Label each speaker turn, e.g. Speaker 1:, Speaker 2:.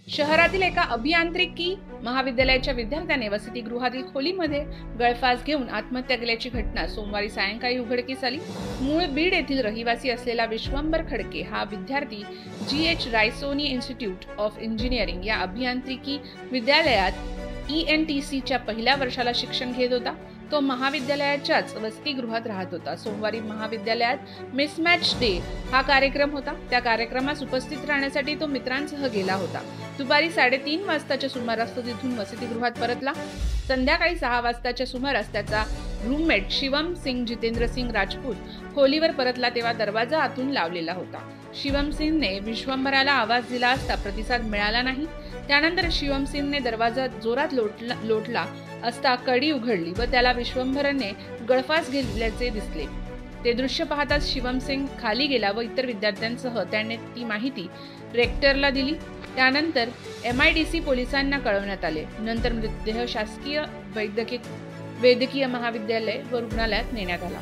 Speaker 1: शहरातील एका अभियांत्रिकी महाविद्यालयाच्या विद्यार्थ्याने वसतिगृहातील खोलीमध्ये गळफास घेऊन आत्महत्या केल्याची घटना सोमवारी सायंकाळी उघडकीस आली। मूळ बीड येथील रहिवासी असलेला विश्वंभर खडके हा विद्यार्थी GH Raisoni institute of engineering या अभियांत्रिकी विद्यालयात ENTCच्या पहिल्या वर्षाला शिक्षण घेत होता। तो महाविद्यालयाच्याच वसतिगृहात राहत होता। सोमवारी महाविद्यालयात मिसमॅच डे हा कार्यक्रम होता। त्या कार्यक्रमास उपस्थित राहण्यासाठी तो मित्रांसह गेला होता। दुपारी 3:30 वाजताच्या सुमारास तो तिथून वसतिगृहात परतला। संध्याकाळी 6 वाजताच्या सुमारास त्याचा रूममेट शिवम सिंग जितेंद्र सिंग राजपूत खोलीवर परतला तेव्हा दरवाजा आतून लावलेला होता। शिवम सिंगने विश्वंभराला आवाज दिला असता प्रतिसाद मिळाला नाही। त्यानंतर शिवम सिंगने दरवाजा जोरात लोटला असता कडी उघडली व त्याला विश्वंभरने गळफास घेतल्याचे दिसले। ते दृश्य पाहताच शिवम सिंग खाली गेला व इतर विद्यार्थ्यांसह त्याने ती माहिती रेक्टरला दिली। त्यानंतर MIDC पोलिसांना कळवण्यात आले। नंतर मृतदेह शासकीय वैद्यकीय महाविद्यालय व रुग्णालयात नेण्यात आला।